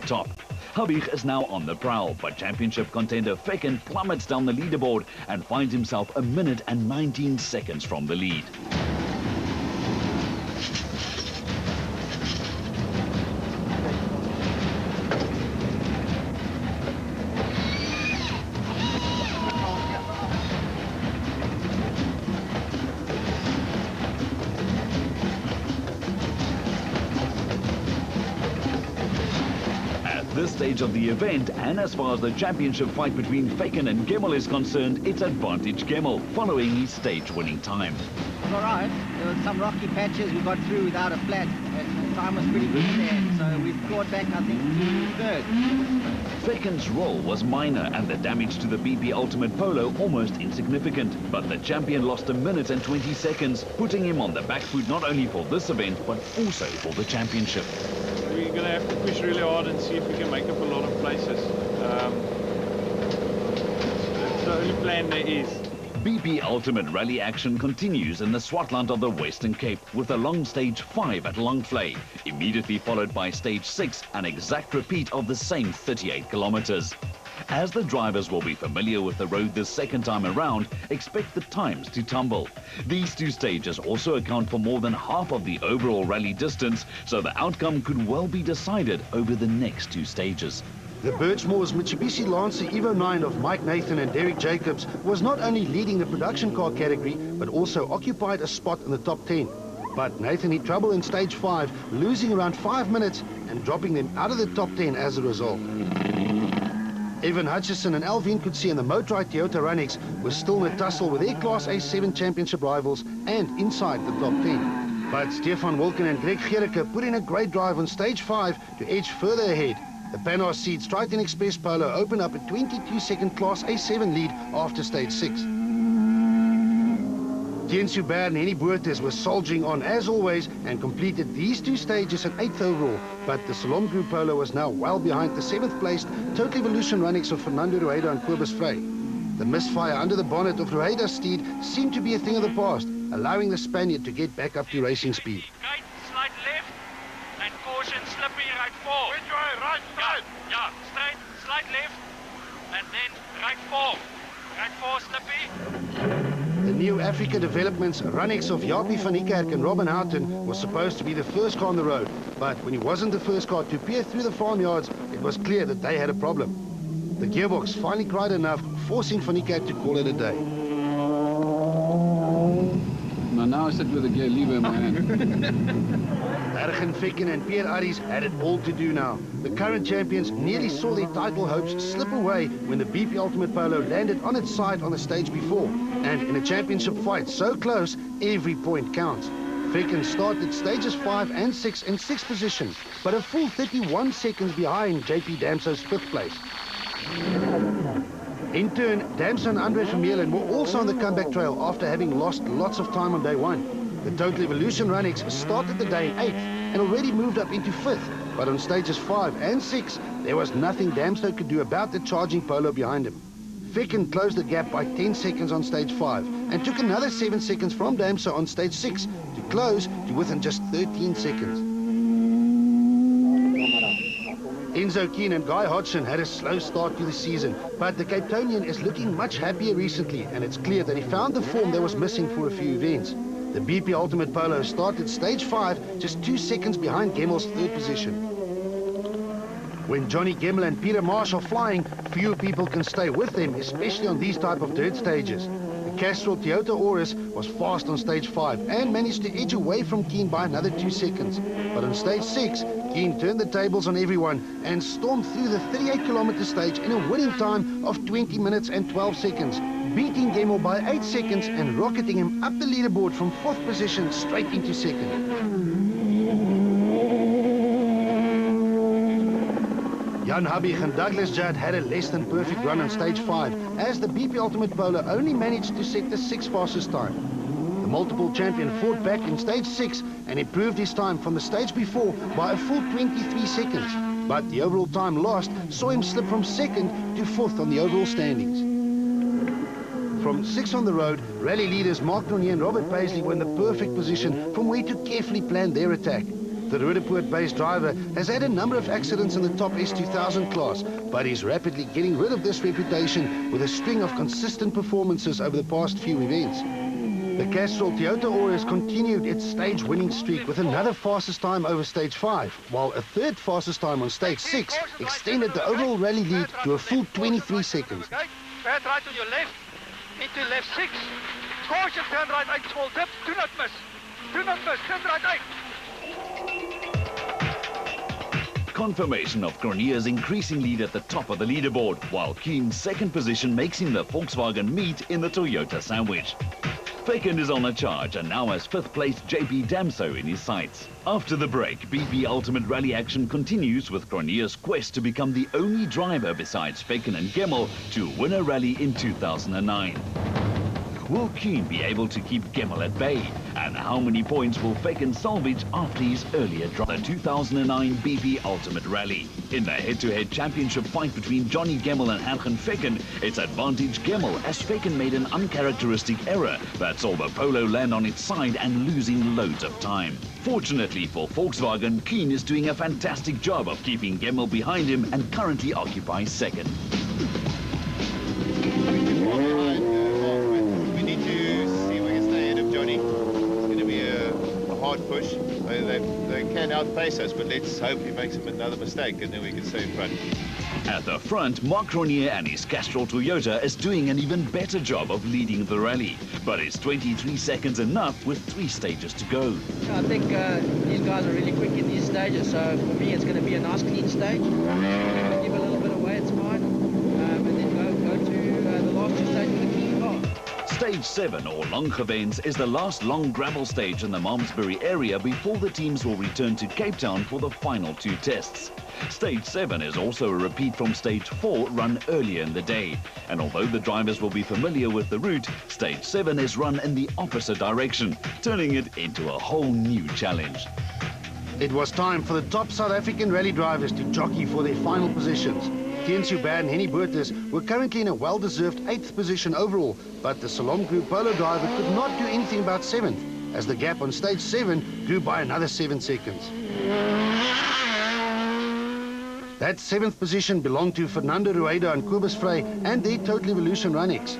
top. Habig is now on the prowl, but championship contender Feken plummets down the leaderboard and finds himself 1 minute and 19 seconds from the lead. This stage of the event, and as far as the championship fight between Feken and Gemmell is concerned, it's advantage Gemmell, following his stage-winning time. It's all right. There were some rocky patches we got through without a flat, and the time was pretty good there, so we've clawed back, I think, to third. Feken's roll was minor and the damage to the BP Ultimate Polo almost insignificant, but the champion lost 1 minute and 20 seconds, putting him on the back foot not only for this event, but also for the championship. We're going to have to push really hard and see if we can make up a lot of places. That's the only plan there is. BP Ultimate Rally action continues in the Swartland of the Western Cape with a long stage 5 at Longvlei, immediately followed by stage 6, an exact repeat of the same 38 kilometers. As the drivers will be familiar with the road this second time around, expect the times to tumble. These two stages also account for more than half of the overall rally distance, so the outcome could well be decided over the next two stages. The Birchmore's Mitsubishi Lancer Evo 9 of Mike Nathan and Derek Jacobs was not only leading the production car category, but also occupied a spot in the top 10. But Nathan hit trouble in stage 5, losing around 5 minutes and dropping them out of the top 10 as a result. Evan Hutchison and Alvin Coetzee and the Motorrad Toyota Runix were still in a tussle with their Class A7 championship rivals and inside the top 10. But Stefan Wilken and Greg Gericke put in a great drive on stage 5 to edge further ahead. The Panhard Seed Strighton Express Polo opened up a 22-second Class A7 lead after stage 6. Jens Hubert and Henny Boertes were soldiering on as always and completed these two stages at 8th overall, but the Salom Group Polo was now well behind the 7th placed Total Evolution Runix of Fernando Rueda and Cobus Frey. The misfire under the bonnet of Rueda's steed seemed to be a thing of the past, allowing the Spaniard to get back up to racing speed. Kite, slide left, and caution, slippy, right 4. Which way? Right, straight? Yeah, straight, slide left, and then right 4. Right 4, slippy. The new Africa Developments Runix of Jaapie van Niekerk and Robin Houghton was supposed to be the first car on the road, but when he wasn't the first car to peer through the farmyards, it was clear that they had a problem. The gearbox finally cried enough, forcing van Niekerk to call it a day. Now I sit with the gear lever, man. Bergen Feken and Pierre Aries had it all to do now. The current champions nearly saw their title hopes slip away when the BP Ultimate Polo landed on its side on the stage before. And in a championship fight so close, every point counts. Feken started stages 5 and 6 in 6th position, but a full 31 seconds behind JP Damso's 5th place. In turn, Damso and Andre Vermeulen were also on the comeback trail after having lost lots of time on day 1. The Total Evolution Runix started the day in 8th and already moved up into 5th, but on stages 5 and 6, there was nothing Damso could do about the charging Polo behind him. Feken closed the gap by 10 seconds on stage 5 and took another 7 seconds from Damso on stage 6 to close to within just 13 seconds. Enzo Keen and Guy Hodgson had a slow start to the season, but the Cape Townian is looking much happier recently, and it's clear that he found the form that was missing for a few events. The BP Ultimate Polo started stage 5 just 2 seconds behind Gemmell's 3rd position. When Johnny Gemmell and Peter Marsh are flying, few people can stay with them, especially on these type of dirt stages. The Castrol Toyota Auris was fast on stage 5 and managed to edge away from Keen by another 2 seconds. But on stage 6, Keen turned the tables on everyone and stormed through the 38-kilometer stage in a winning time of 20 minutes and 12 seconds, beating Gemmell by 8 seconds and rocketing him up the leaderboard from 4th position straight into 2nd. Jan Habig and Douglas Judd had a less than perfect run on stage 5, as the BP Ultimate Polo only managed to set the 6th fastest time. The multiple champion fought back in stage 6 and improved his time from the stage before by a full 23 seconds. But the overall time lost saw him slip from 2nd to 4th on the overall standings. From 6 on the road, rally leaders Mark Tournier and Robert Paisley were in the perfect position from where to carefully plan their attack. The Roodepoort-based driver has had a number of accidents in the top S2000 class, but he's rapidly getting rid of this reputation with a string of consistent performances over the past few events. The Castrol Toyota Auris continued its stage winning streak with another fastest time over stage 5, while a third fastest time on stage 6 extended the overall rally lead to a full 23 seconds. Okay, bad right to your left, into left 6. Caution, turn right 8, small dip, do not miss. Do not miss, turn right 8. Confirmation of Cronier's increasing lead at the top of the leaderboard, while Keen's second position makes him the Volkswagen meat in the Toyota sandwich. Feken is on a charge and now has 5th place JP Damso in his sights. After the break, BP Ultimate Rally action continues with Cronier's quest to become the only driver besides Feken and Gemmel to win a rally in 2009. Will Keen be able to keep Gemmel at bay? And how many points will Feken salvage after his earlier drop? The 2009 BP Ultimate Rally. In the head-to-head championship fight between Johnny Gemmel and Hergen Feken, it's advantage Gemmel as Feken made an uncharacteristic error that saw the Polo land on its side and losing loads of time. Fortunately for Volkswagen, Keen is doing a fantastic job of keeping Gemmel behind him and currently occupies second. Push. They can outpace us, but let's hope he makes another mistake and then we can stay in front. At the front, Mark Cronier and his Castrol Toyota is doing an even better job of leading the rally. But is 23 seconds enough with 3 stages to go? I think these guys are really quick in these stages, so for me it's going to be a nice clean stage. Give a little bit away, it's fine. And then go to the last 2 stages with a clean car. Stage 7, or Longevens, is the last long gravel stage in the Malmesbury area before the teams will return to Cape Town for the final 2 tests. Stage 7 is also a repeat from Stage 4 run earlier in the day. And although the drivers will be familiar with the route, Stage 7 is run in the opposite direction, turning it into a whole new challenge. It was time for the top South African rally drivers to jockey for their final positions. Thien Subban and Henny Boertes were currently in a well-deserved 8th position overall, but the Salom Group Polo driver could not do anything about 7th, as the gap on stage 7 grew by another 7 seconds. That 7th position belonged to Fernando Rueda and Kobus Frey and their Total Evolution Run-X.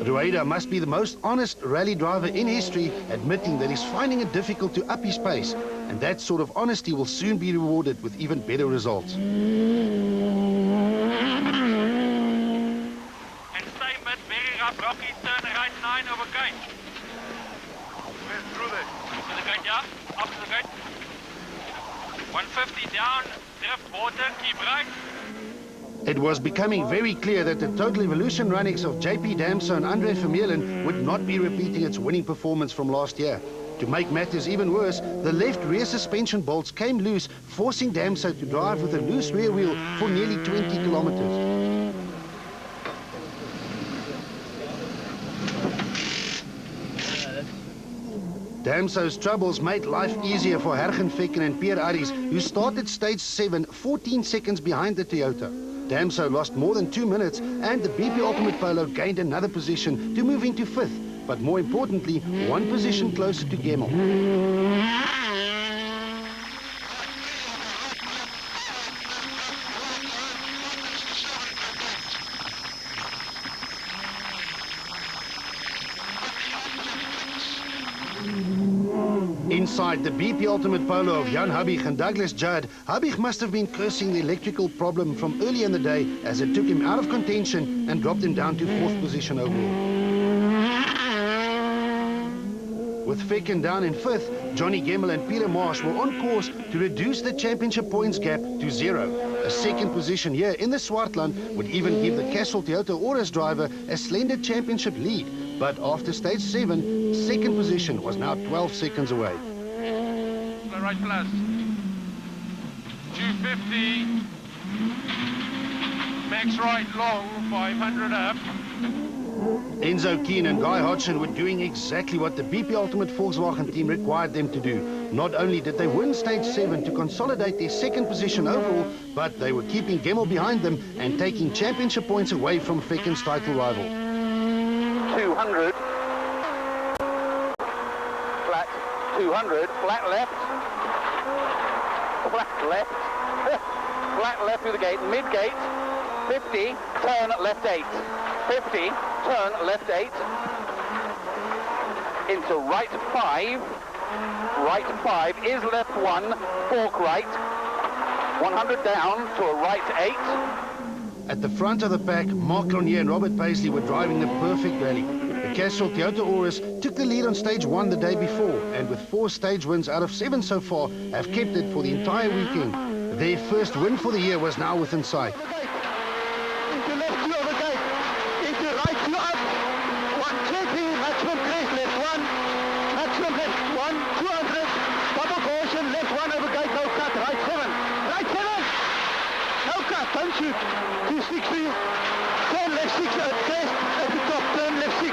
Rueda must be the most honest rally driver in history, admitting that he's finding it difficult to up his pace, and that sort of honesty will soon be rewarded with even better results. Rocky, turn right 9 over gate. Through there. To the gate, yeah? Up to the gate. 150 down, drift water, keep right. It was becoming very clear that the Total Evolution Run-X of JP Damso and Andre Vermeulen would not be repeating its winning performance from last year. To make matters even worse, the left rear suspension bolts came loose, forcing Damso to drive with a loose rear wheel for nearly 20 kilometers. Damso's troubles made life easier for Hergen Feken and Pierre Aries, who started stage 7 14 seconds behind the Toyota. Damso lost more than 2 minutes and the BP Ultimate Polo gained another position to move into 5th, but more importantly, 1 position closer to Gemmel. Inside the BP Ultimate Polo of Jan Habig and Douglas Judd, Habig must have been cursing the electrical problem from early in the day as it took him out of contention and dropped him down to 4th position overall. With Feken down in 5th, Johnny Gemmel and Peter Marsh were on course to reduce the championship points gap to 0. A second position here in the Swartland would even give the Castrol Toyota Auris driver a slender championship lead. But after stage 7, second position was now 12 seconds away. Right plus. 250. Max right long, 500 up. Enzo Keen and Guy Hodgson were doing exactly what the BP Ultimate Volkswagen team required them to do. Not only did they win stage 7 to consolidate their second position overall, but they were keeping Gemmel behind them and taking championship points away from Feken's title rival. 200. Flat, 200, flat left. left, flat left through the gate, mid-gate, 50, turn left 8, 50, turn left 8, into right 5 is left 1, fork right, 100 down to a right 8. At the front of the pack, Mark Cronje and Robert Paisley were driving the perfect rally. The Castrol Toyota Auris took the lead on stage 1 the day before, and with 4 stage wins out of 7 so far, have kept it for the entire weekend. Their first win for the year was now within sight. Into left 2 over gate, into right 2 up, 120, maximum crest, left 1, maximum left 1, 200, double caution, left 1 over gate, no cut, right 7, no cut, don't shoot, 260, turn left 6 at crest, at the top, turn left 6.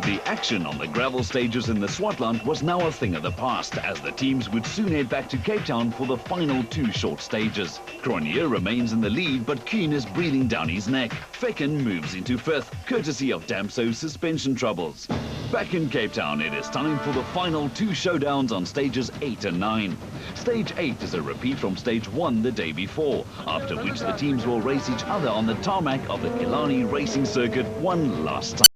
The action on the gravel stages in the Swartland was now a thing of the past, as the teams would soon head back to Cape Town for the final 2 short stages. Cronje remains in the lead, but Kuhn is breathing down his neck. Fecken moves into 5th, courtesy of Damso's suspension troubles. Back in Cape Town, it is time for the final 2 showdowns on stages 8 and 9. Stage 8 is a repeat from stage 1 the day before, after which the teams will race each other on the tarmac of the Killarney Racing Circuit one last time.